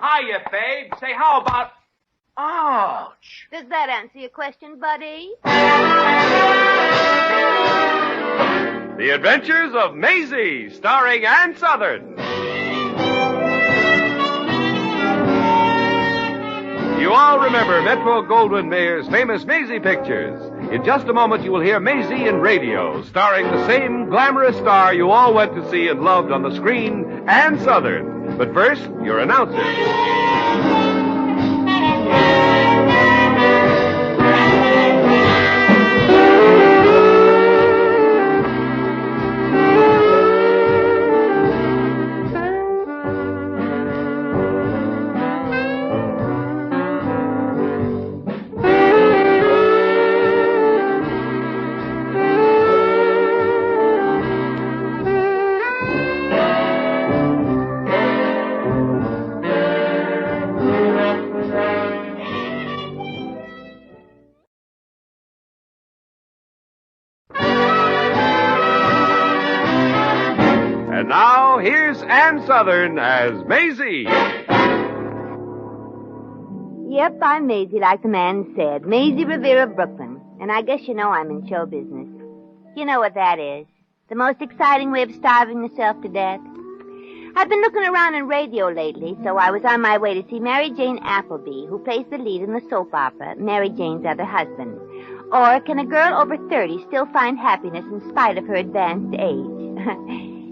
hiya, babe. Say, how about... Ouch. Does that answer your question, buddy? The Adventures of Maisie, starring Ann Southern. You all remember Metro-Goldwyn-Mayer's famous Maisie pictures. In just a moment, you will hear Maisie in radio, starring the same glamorous star you all went to see and loved on the screen, Ann Southern. But first, your announcer. And now, here's Ann Southern as Maisie. Yep, I'm Maisie, like the man said. Maisie Revere of Brooklyn. And I guess you know I'm in show business. You know what that is. The most exciting way of starving yourself to death. I've been looking around in radio lately, so I was on my way to see Mary Jane Appleby, who plays the lead in the soap opera, Mary Jane's Other Husband. Or can a girl over 30 still find happiness in spite of her advanced age?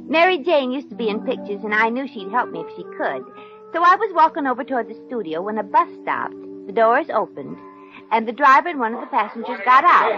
Mary Jane used to be in pictures, and I knew she'd help me if she could. So I was walking over toward the studio when a bus stopped, the doors opened, and the driver and one of the passengers got out.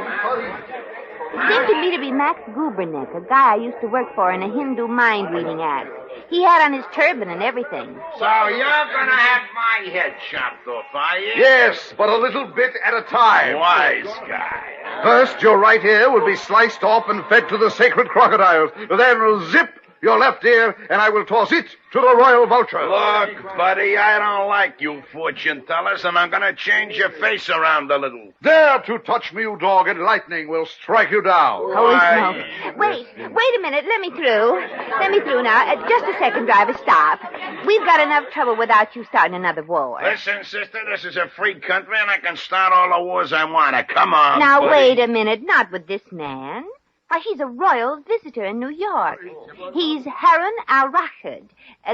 It seemed to me to be Max Gubernick, a guy I used to work for in a Hindu mind-reading act. He had on his turban and everything. So you're gonna have my head chopped off, are you? Yes, but a little bit at a time. Wise guy. First, your right ear will be sliced off and fed to the sacred crocodiles. Then zip your left ear, and I will toss it to the royal vulture. Look, buddy, I don't like you fortune tellers, and I'm gonna change your face around a little. Dare to touch me, you dog, and lightning will strike you down. Holy smoke. Wait a minute. Let me through now. Just a second, driver. Stop. We've got enough trouble without you starting another war. Listen, sister, this is a free country, and I can start all the wars I want to. Come on, Now, buddy. wait a minute. Not with this man. Why, he's a royal visitor in New York. He's Harun al-Rashid,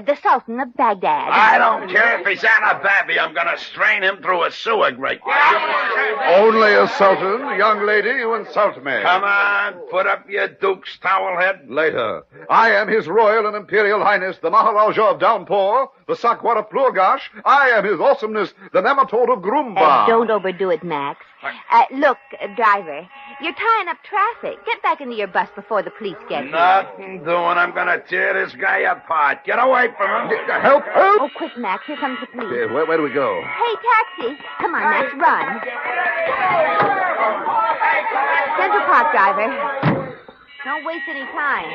the Sultan of Baghdad. I don't care if he's Anababi. I'm going to strain him through a sewer grate. Only a sultan, young lady, you insult me. Come on, put up your Duke's towel head. Later. I am His Royal and Imperial Highness, the Maharajah of Downpour, the Sakwara Plurgash. I am His Awesomeness, the Nematode of Groomba. Don't overdo it, Max. Look, driver, you're tying up traffic. Get back into your bus before the police get here. Nothing doing. I'm going to tear this guy apart. Get away from him. Help! Oh, quick, Max. Here comes the police. Where do we go? Hey, taxi. Come on, Max, run. Central Park, driver. Don't waste any time.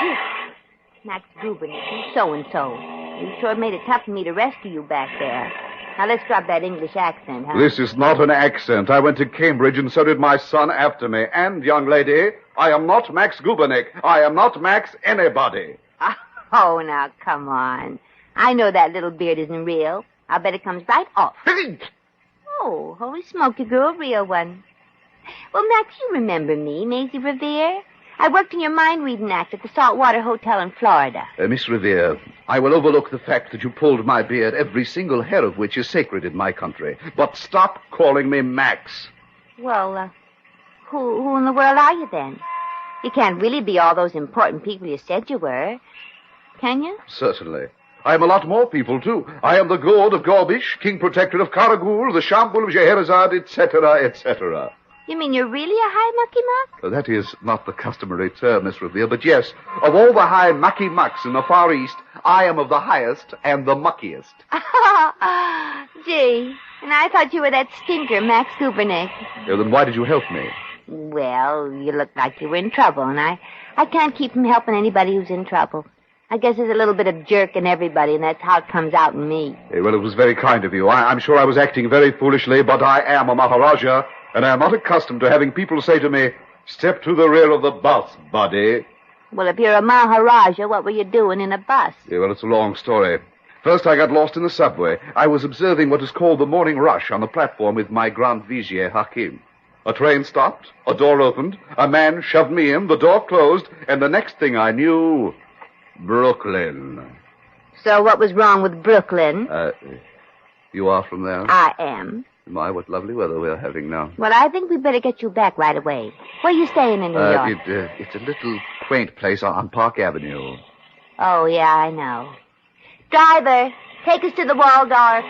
Phew. Max Gubernick, so-and-so. You sure made it tough for me to rescue you back there. Now, let's drop that English accent, huh? This is not an accent. I went to Cambridge, and so did my son after me. And, young lady, I am not Max Gubernick. I am not Max anybody. Oh, now, come on. I know that little beard isn't real. I'll bet it comes right off. Oh, holy smoke, you grew a real one. Well, Max, you remember me, Maisie Revere? I worked in your mind-reading act at the Saltwater Hotel in Florida. Miss Revere, I will overlook the fact that you pulled my beard, every single hair of which is sacred in my country. But stop calling me Max. Well, who in the world are you then? You can't really be all those important people you said you were, can you? Certainly. I am a lot more people, too. I am the God of Gorbish, King Protector of Karagul, the Shambul of Scheherazade, etc., etc. You mean you're really a high mucky muck? That is not the customary term, Miss Revere, but yes, of all the high mucky mucks in the Far East, I am of the highest and the muckiest. Gee, and I thought you were that stinker, Max Gubernick. Then why did you help me? Well, you looked like you were in trouble, and I can't keep from helping anybody who's in trouble. I guess there's a little bit of jerk in everybody, and that's how it comes out in me. Well, it was very kind of you. I'm sure I was acting very foolishly, but I am a Maharaja, and I am not accustomed to having people say to me, "Step to the rear of the bus, buddy." Well, if you're a Maharajah, what were you doing in a bus? Yeah, well, it's a long story. First, I got lost in the subway. I was observing what is called the morning rush on the platform with my Grand Vizier, Hakim. A train stopped, a door opened, a man shoved me in, the door closed, and the next thing I knew, Brooklyn. So what was wrong with Brooklyn? You are from there? I am. My, what lovely weather we're having now. Well, I think we'd better get you back right away. Where are you staying in New York? It's a little quaint place on Park Avenue. Oh, yeah, I know. Driver, take us to the Waldorf.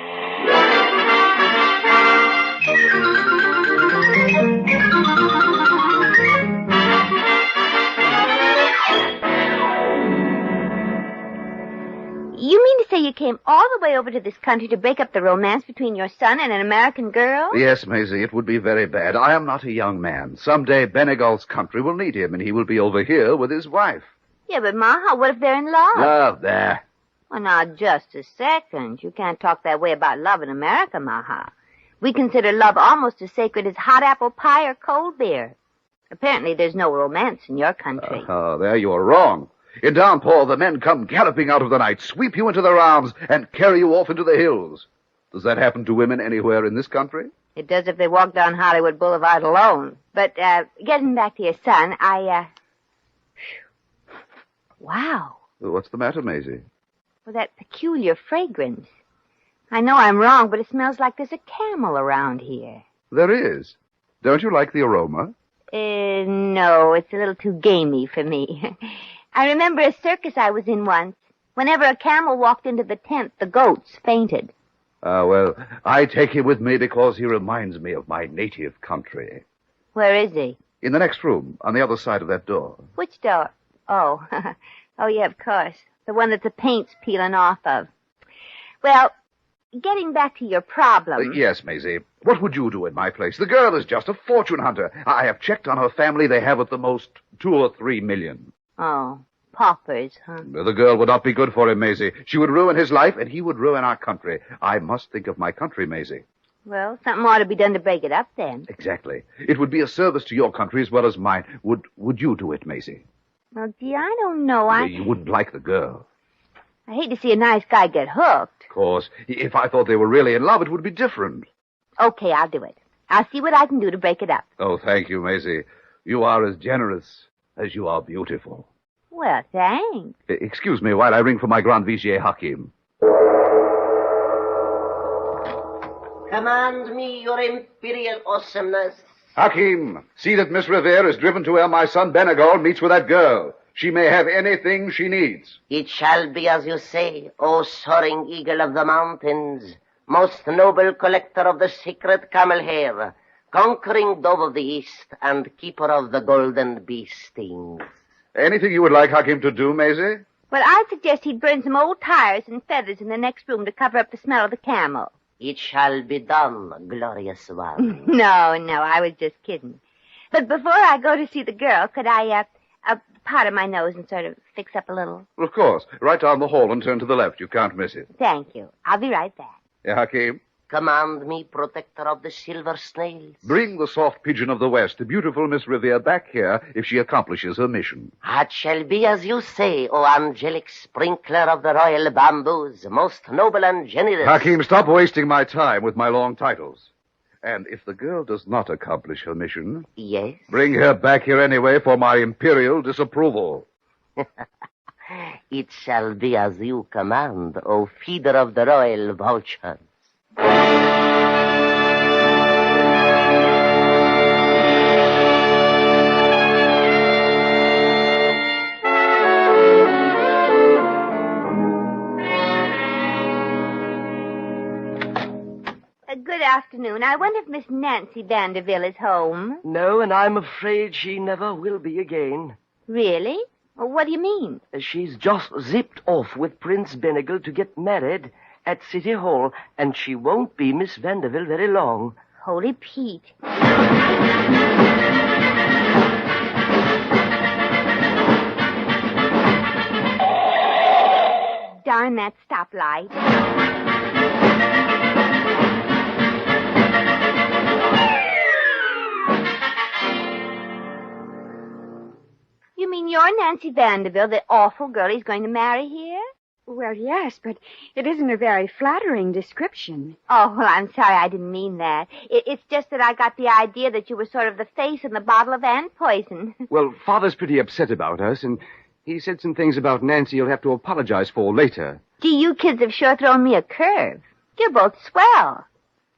You mean to say you came all the way over to this country to break up the romance between your son and an American girl? Yes, Maisie, it would be very bad. I am not a young man. Someday Benegal's country will need him, and he will be over here with his wife. Yeah, but Maha, what if they're in love? Love, there. Well, now, just a second. You can't talk that way about love in America, Maha. We consider love almost as sacred as hot apple pie or cold beer. Apparently, there's no romance in your country. There you are wrong. In Downpour, the men come galloping out of the night, sweep you into their arms, and carry you off into the hills. Does that happen to women anywhere in this country? It does if they walk down Hollywood Boulevard alone. But, getting back to your son, Wow. What's the matter, Maisie? Well, that peculiar fragrance. I know I'm wrong, but it smells like there's a camel around here. There is. Don't you like the aroma? No, it's a little too gamey for me. I remember a circus I was in once. Whenever a camel walked into the tent, the goats fainted. Well, I take him with me because he reminds me of my native country. Where is he? In the next room, on the other side of that door. Which door? Oh, oh yeah, of course. The one that the paint's peeling off of. Well, getting back to your problem. Yes, Maisie. What would you do in my place? The girl is just a fortune hunter. I have checked on her family. They have at the most 2 or 3 million. Oh, paupers, huh? The girl would not be good for him, Maisie. She would ruin his life, and he would ruin our country. I must think of my country, Maisie. Well, something ought to be done to break it up, then. Exactly. It would be a service to your country as well as mine. Would you do it, Maisie? Well, gee, I don't know. You wouldn't like the girl. I hate to see a nice guy get hooked. Of course. If I thought they were really in love, it would be different. Okay, I'll do it. I'll see what I can do to break it up. Oh, thank you, Maisie. You are as generous as you are beautiful. Well, thanks. Excuse me while I ring for my Grand Vizier Hakim. Command me, your imperial awesomeness. Hakim, see that Miss Revere is driven to where my son Benegal meets with that girl. She may have anything she needs. It shall be as you say, O soaring eagle of the mountains, most noble collector of the sacred camel hair, conquering dove of the east, and keeper of the golden bee stings. Anything you would like Hakim to do, Maisie? Well, I suggest he'd burn some old tires and feathers in the next room to cover up the smell of the camel. It shall be done, glorious one. No, I was just kidding. But before I go to see the girl, could I, powder my nose and sort of fix up a little? Of course. Right down the hall and turn to the left. You can't miss it. Thank you. I'll be right back. Yeah, Hakim? Command me, protector of the silver snails. Bring the soft pigeon of the West, the beautiful Miss Revere, back here if she accomplishes her mission. It shall be as you say, O angelic sprinkler of the royal bamboos, most noble and generous. Hakim, stop wasting my time with my long titles. And if the girl does not accomplish her mission... Yes? Bring her back here anyway for my imperial disapproval. It shall be as you command, O feeder of the royal vultures. Good afternoon. I wonder if Miss Nancy Vanderbilt is home. No, and I'm afraid she never will be again. Really? Well, what do you mean? She's just zipped off with Prince Benegal to get married at City Hall, and she won't be Miss Vanderbilt very long. Holy Pete. Darn that stoplight. You mean mean you're Nancy Vanderbilt, the awful girl he's going to marry here? Well, yes, but it isn't a very flattering description. Oh, well, I'm sorry, I didn't mean that. It's just that I got the idea that you were sort of the face in the bottle of ant poison. Well, Father's pretty upset about us, and he said some things about Nancy you'll have to apologize for later. Gee, you kids have sure thrown me a curve. You're both swell.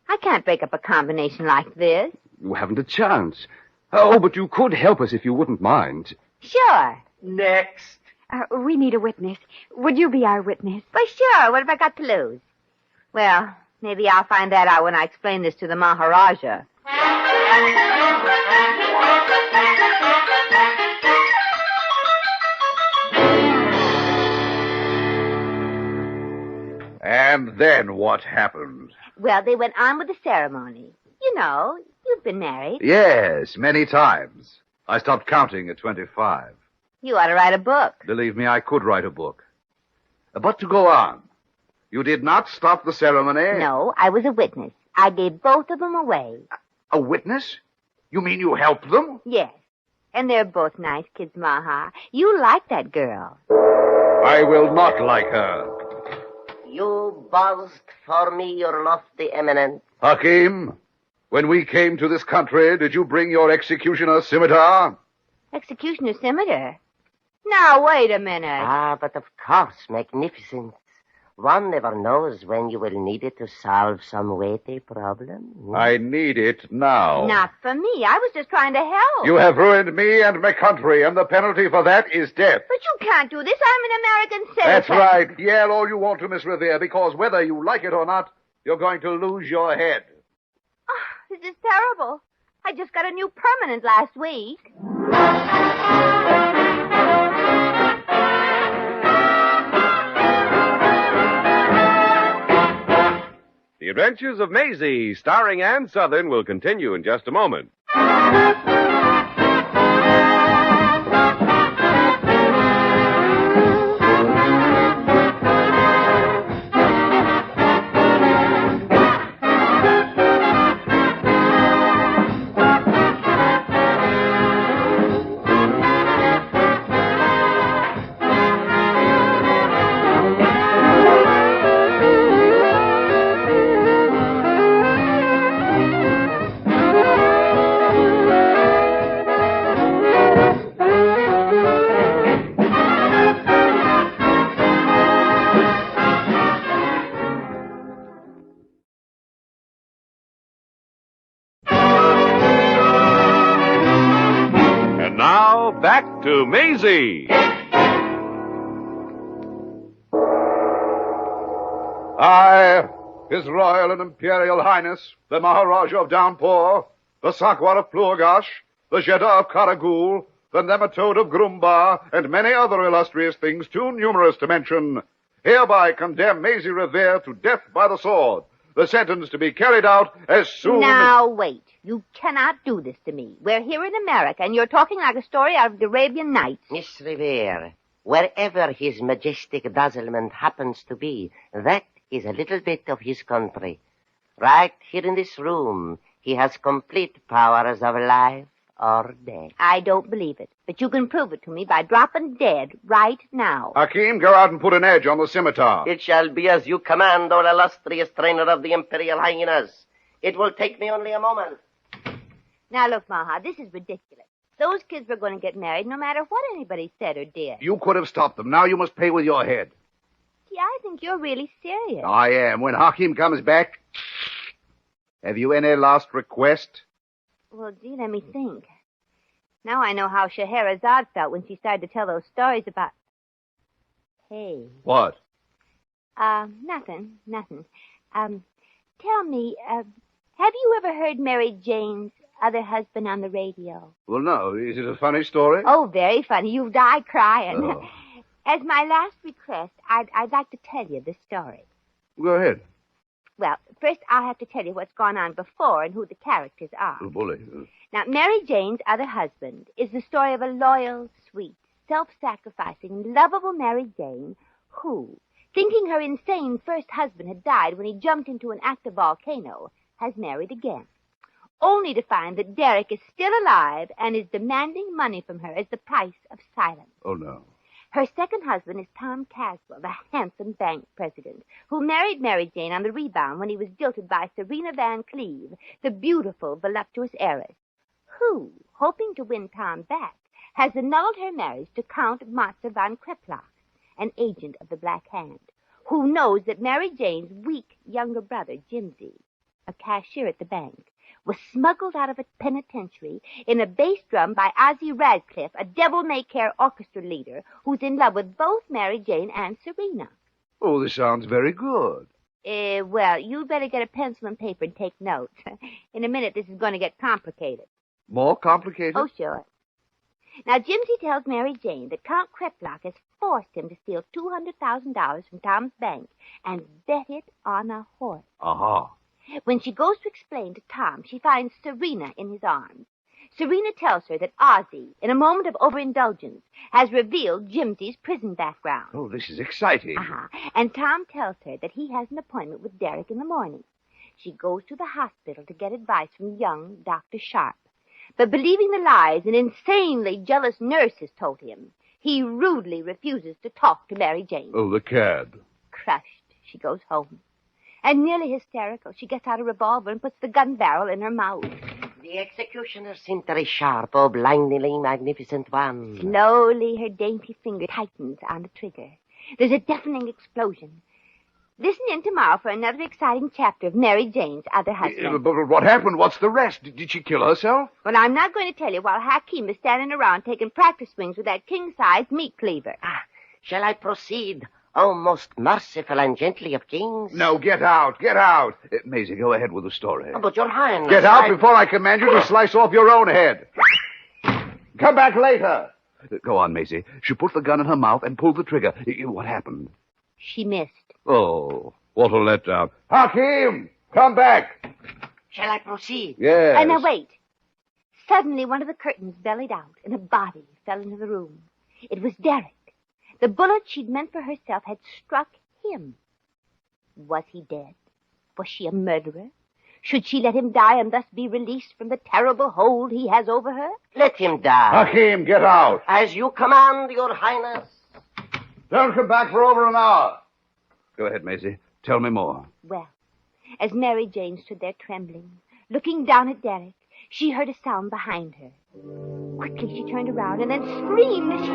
I can't break up a combination like this. You haven't a chance. Oh, but you could help us if you wouldn't mind. Sure. Next. We need a witness. Would you be our witness? Why, sure. What have I got to lose? Well, maybe I'll find that out when I explain this to the Maharajah. And then what happened? Well, they went on with the ceremony. You know, you've been married. Yes, many times. I stopped counting at 25. You ought to write a book. Believe me, I could write a book. But to go on, you did not stop the ceremony? No, I was a witness. I gave both of them away. A witness? You mean you helped them? Yes. And they're both nice kids, Maha. You like that girl. I will not like her. You buzzed for me, your lofty eminence. Hakim, when we came to this country, did you bring your executioner scimitar? Executioner scimitar? Now, wait a minute. Ah, but of course, magnificent. One never knows when you will need it to solve some weighty problem. I need it now. Not for me. I was just trying to help. You have ruined me and my country, and the penalty for that is death. But you can't do this. I'm an American citizen. That's right. Yell all you want to, Miss Revere, because whether you like it or not, you're going to lose your head. Oh, this is terrible. I just got a new permanent last week. The Adventures of Maisie, starring Ann Southern, will continue in just a moment. Now, back to Maisie. I, His Royal and Imperial Highness, the Maharajah of Downpour, the Sakwar of Plurgash, the Jeddah of Karagul, the Nematode of Grumbar, and many other illustrious things too numerous to mention, hereby condemn Maisie Revere to death by the sword, the sentence to be carried out as soon Now, wait. You cannot do this to me. We're here in America, and you're talking like a story out of the Arabian Nights. Miss Revere, wherever his majestic dazzlement happens to be, that is a little bit of his country. Right here in this room, he has complete powers of life or death. I don't believe it, but you can prove it to me by dropping dead right now. Hakim, go out and put an edge on the scimitar. It shall be as you command, O illustrious trainer of the Imperial Hyenas. It will take me only a moment. Now, look, Maha, this is ridiculous. Those kids were going to get married no matter what anybody said or did. You could have stopped them. Now you must pay with your head. Gee, I think you're really serious. I am. When Hakim comes back, have you any last request? Well, gee, let me think. Now I know how Scheherazade felt when she started to tell those stories about... Hey. What? Nothing. Tell me, have you ever heard Mary Jane's other husband on the radio? Well, no. Is it a funny story? Oh, very funny. You'll die crying. Oh. As my last request, I'd like to tell you the story. Go ahead. Well, first I'll have to tell you what's gone on before and who the characters are. Oh, bully. Now, Mary Jane's other husband is the story of a loyal, sweet, self-sacrificing, lovable Mary Jane who, thinking her insane first husband had died when he jumped into an active volcano, has married again. only to find that Derek is still alive and is demanding money from her as the price of silence. Oh, no. Her second husband is Tom Caswell, the handsome bank president, who married Mary Jane on the rebound when he was jilted by Serena Van Cleve, the beautiful, voluptuous heiress, who, hoping to win Tom back, has annulled her marriage to Count Matza von Kreplach, an agent of the Black Hand, who knows that Mary Jane's weak younger brother, Jimsy, a cashier at the bank, was smuggled out of a penitentiary in a bass drum by Ozzie Radcliffe, a devil-may-care orchestra leader who's in love with both Mary Jane and Serena. Oh, this sounds very good. Well, you'd better get a pencil and paper and take notes. In a minute, this is going to get complicated. More complicated? Oh, sure. Now, Jimsy tells Mary Jane that Count Kreplach has forced him to steal $200,000 from Tom's bank and bet it on a horse. Aha. When she goes to explain to Tom, she finds Serena in his arms. Serena tells her that Ozzie, in a moment of overindulgence, has revealed Jimsy's prison background. Oh, this is exciting. And Tom tells her that he has an appointment with Derek in the morning. She goes to the hospital to get advice from young Dr. Sharp. But believing the lies an insanely jealous nurse has told him, he rudely refuses to talk to Mary Jane. Oh, the cad. Crushed, she goes home. And nearly hysterical, she gets out a revolver and puts the gun barrel in her mouth. The executioner seemed very sharp, oh blindingly magnificent one. Slowly, her dainty finger tightens on the trigger. There's a deafening explosion. Listen in tomorrow for another exciting chapter of Mary Jane's other husband. But what happened? What's the rest? Did she kill herself? Well, I'm not going to tell you while Hakim is standing around taking practice swings with that king-size meat cleaver. Shall I proceed? Oh, most merciful and gently of kings. No, get out, get out. Maisie, go ahead with the story. But your highness... Get out before I command you to slice off your own head. Come back later. Go on, Maisie. She put the gun in her mouth and pulled the trigger. What happened? She missed. Oh, what a letdown. Hakim, come back. Shall I proceed? Yes. And now wait. Suddenly one of the curtains bellied out and a body fell into the room. It was Derek. The bullet she'd meant for herself had struck him. Was he dead? Was she a murderer? Should she let him die and thus be released from the terrible hold he has over her? Let him die. Hakim, get out. As you command, your highness. Don't come back for over an hour. Go ahead, Maisie. Tell me more. Well, as Mary Jane stood there trembling, looking down at Derek, she heard a sound behind her. Quickly she turned around and then screamed as she...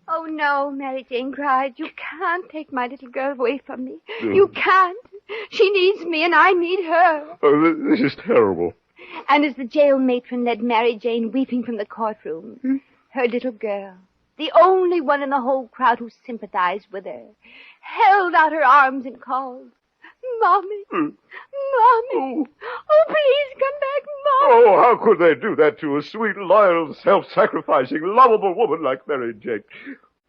Oh, no, Mary Jane cried. You can't take my little girl away from me. You can't. She needs me and I need her. Oh, this is terrible. And as the jail matron led Mary Jane weeping from the courtroom, her little girl, the only one in the whole crowd who sympathized with her, held out her arms and called, Mommy, Mommy, oh, please come back, Mommy. Oh, how could they do that to a sweet, loyal, self-sacrificing, lovable woman like Mary Jane?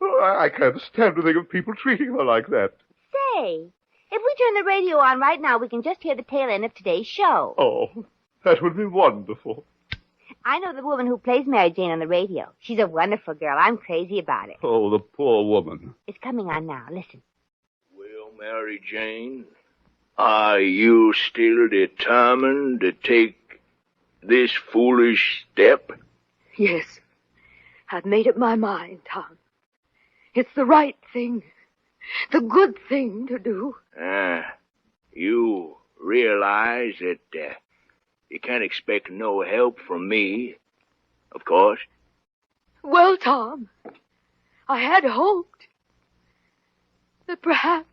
Oh, I can't stand to think of people treating her like that. Say, if we turn the radio on right now, we can just hear the tail end of today's show. Oh, that would be wonderful. I know the woman who plays Mary Jane on the radio. She's a wonderful girl. I'm crazy about it. Oh, the poor woman. It's coming on now. Listen. Well, Mary Jane, are you still determined to take this foolish step? Yes. I've made up my mind, Tom. It's the right thing. The good thing to do. You realize that you can't expect no help from me, of course. Well, Tom, I had hoped that perhaps,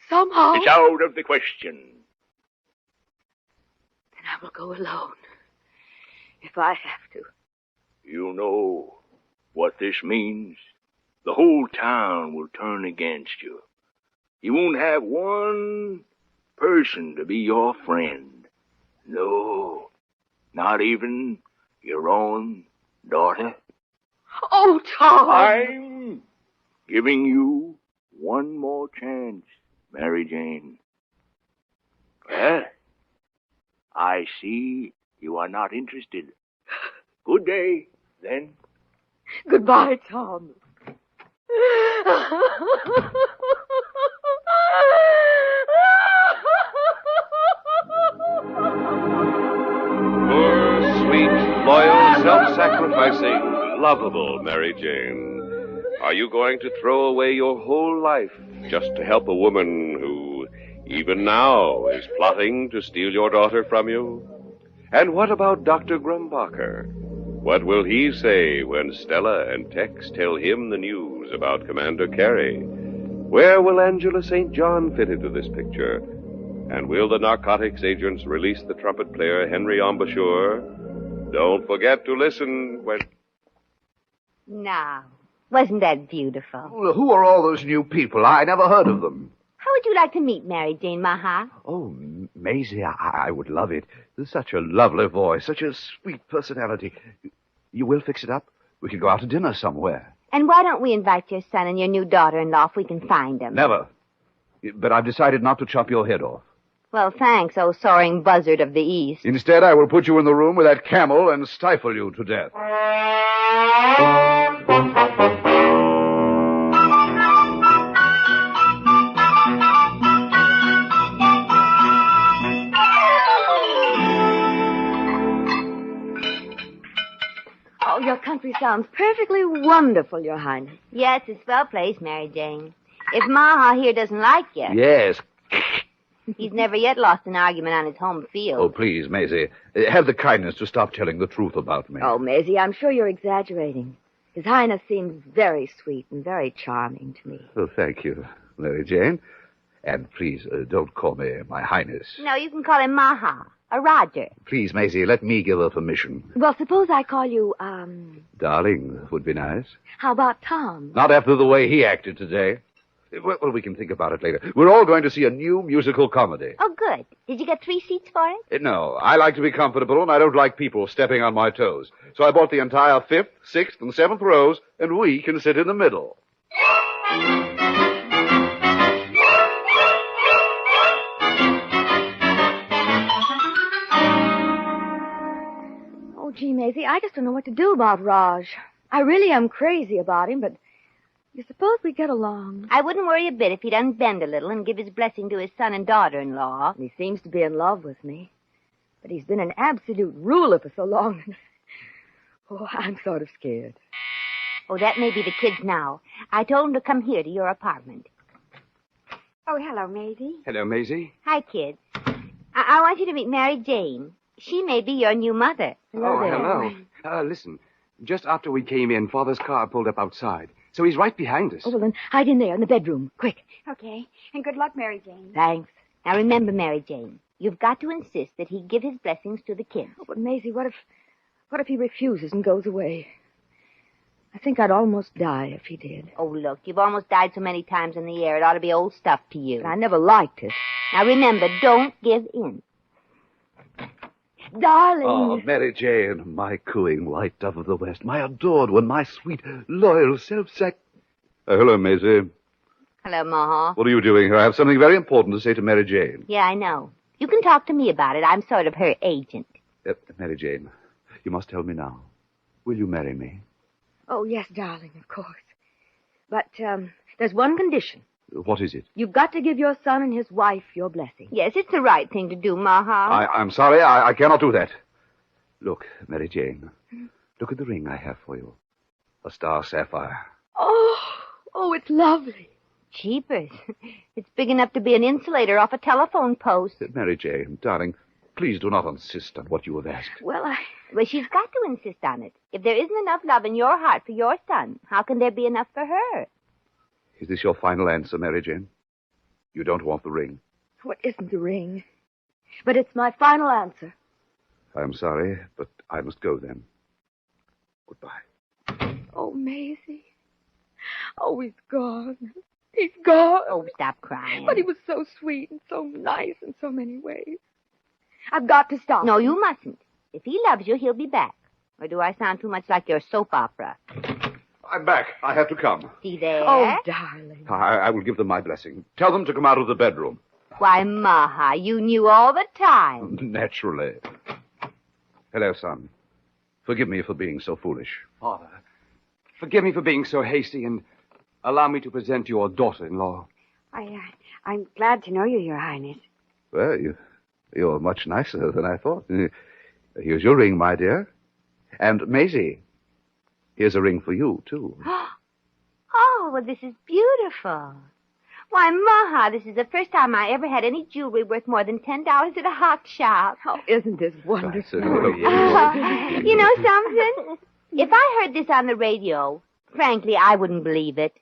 somehow... It's out of the question. Then I will go alone, if I have to. You know what this means? The whole town will turn against you. You won't have one person to be your friend. No, not even your own daughter. Oh, Tom! I'm giving you one more chance, Mary Jane. Well, I see you are not interested. Good day, then. Goodbye, Tom. Poor, sweet, loyal, self-sacrificing, lovable Mary Jane. Are you going to throw away your whole life just to help a woman who, even now, is plotting to steal your daughter from you? And what about Dr. Grumbacher? What will he say when Stella and Tex tell him the news about Commander Carey? Where will Angela St. John fit into this picture? And will the narcotics agents release the trumpet player Henry Embouchure? Don't forget to listen when... Now, wasn't that beautiful? Well, who are all those new people? I never heard of them. How would you like to meet Mary Jane, Maha? Oh, Maisie, I would love it. Such a lovely voice, such a sweet personality. You will fix it up? We could go out to dinner somewhere. And why don't we invite your son and your new daughter-in-law if we can find them? Never. But I've decided not to chop your head off. Well, thanks, oh soaring buzzard of the East. Instead, I will put you in the room with that camel and stifle you to death. Oh, your country sounds perfectly wonderful, Your Highness. Yes, it's a swell place, Mary Jane. If Maha here doesn't like you, Yes. he's never yet lost an argument on his home field. Oh, please, Maisie, have the kindness to stop telling the truth about me. Oh, Maisie, I'm sure you're exaggerating. His Highness seems very sweet and very charming to me. Oh, thank you, Mary Jane. And please, don't call me my Highness. No, you can call him Maha, or Roger. Please, Maisie, let me give her permission. Well, suppose I call you, Darling would be nice. how about Tom? Not after the way he acted today. Well, we can think about it later. We're all going to see a new musical comedy. Oh, good. Did you get 3 seats for it? No, I like to be comfortable, and I don't like people stepping on my toes. So I bought the entire 5th, 6th, and 7th rows, and we can sit in the middle. Oh, gee, Maisie, I just don't know what to do about Raj. I really am crazy about him, but you suppose we get along? I wouldn't worry a bit if he'd unbend a little and give his blessing to his son and daughter-in-law. He seems to be in love with me. But he's been an absolute ruler for so long. Oh, I'm sort of scared. Oh, that may be the kids now. I told them to come here to your apartment. Oh, hello, Maisie. Hello, Maisie. Hi, kids. I want you to meet Mary Jane. She may be your new mother. Hello. Listen, just after we came in, Father's car pulled up outside. So he's right behind us. Oh, well, then hide in there in the bedroom. Quick. Okay. And good luck, Mary Jane. Thanks. Now, remember, Mary Jane, you've got to insist that he give his blessings to the kids. Oh, but Maisie, what if he refuses and goes away? I think I'd almost die if he did. Oh, look, you've almost died so many times in the air, it ought to be old stuff to you. But I never liked it. Now, remember, don't give in. Darling. Oh, Mary Jane, my cooing white dove of the West, my adored one, my sweet, loyal, hello, Maisie. Hello, Maha. What are you doing here? I have something very important to say to Mary Jane. Yeah, I know. You can talk to me about it. I'm sort of her agent. Mary Jane, you must tell me now. Will you marry me? Oh, yes, darling, of course. But, there's one condition. What is it? You've got to give your son and his wife your blessing. Yes, it's the right thing to do, Maha. I'm sorry, I cannot do that. Look, Mary Jane, look at the ring I have for you. A star sapphire. Oh, it's lovely. Jeepers. It's big enough to be an insulator off a telephone post. Mary Jane, darling, please do not insist on what you have asked. Well, she's got to insist on it. If there isn't enough love in your heart for your son, how can there be enough for her? Is this your final answer, Mary Jane? You don't want the ring? What isn't the ring? But it's my final answer. I'm sorry, but I must go then. Goodbye. Oh, Maisie. Oh, he's gone. He's gone. Oh, stop crying. But he was so sweet and so nice in so many ways. I've got to stop. No, you mustn't. If he loves you, he'll be back. Or do I sound too much like your soap opera? I'm back. I have to come. See there? Oh, darling. I will give them my blessing. Tell them to come out of the bedroom. Why, Maha, you knew all the time. Naturally. Hello, son. Forgive me for being so foolish. Father, forgive me for being so hasty and allow me to present your daughter-in-law. I'm glad to know you, Your Highness. Well, you're much nicer than I thought. Here's your ring, my dear. And Maisie, here's a ring for you, too. Oh, well, this is beautiful. Why, Maha, this is the first time I ever had any jewelry worth more than $10 at a hawk shop. Oh, isn't this wonderful? You know something? If I heard this on the radio, frankly, I wouldn't believe it.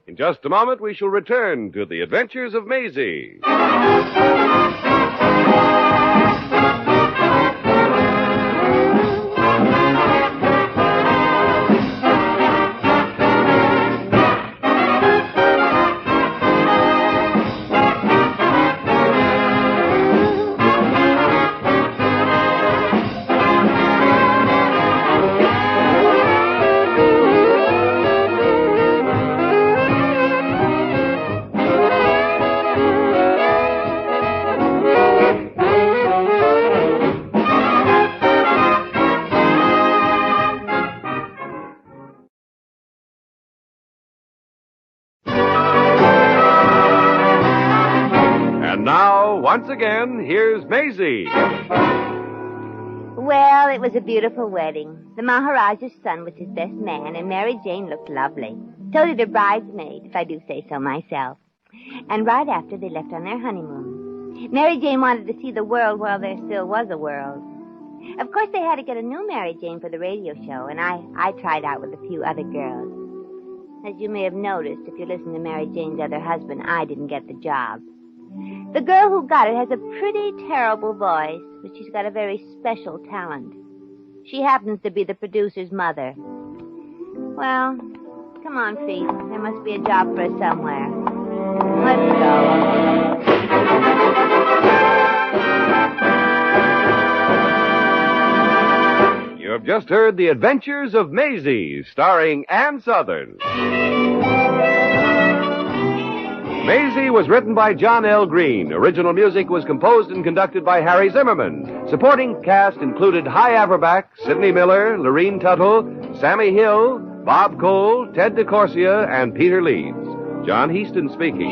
In just a moment, we shall return to the adventures of Maisie. And now, once again, here's Maisie. Well, it was a beautiful wedding. The Maharajah's son was his best man, and Mary Jane looked lovely. So did her bridesmaid, if I do say so myself. And right after, they left on their honeymoon. Mary Jane wanted to see the world while there still was a world. Of course, they had to get a new Mary Jane for the radio show, and I tried out with a few other girls. As you may have noticed, if you listen to Mary Jane's other husband, I didn't get the job. The girl who got it has a pretty terrible voice, but she's got a very special talent. She happens to be the producer's mother. Well, come on, Feet. There must be a job for us somewhere. Let's go. You have just heard The Adventures of Maisie, starring Ann Sothern. Maisie was written by John L. Green. Original music was composed and conducted by Harry Zimmerman. Supporting cast included Hy Averback, Sidney Miller, Lorene Tuttle, Sammy Hill, Bob Cole, Ted DeCorsia, and Peter Leeds. John Heaston speaking.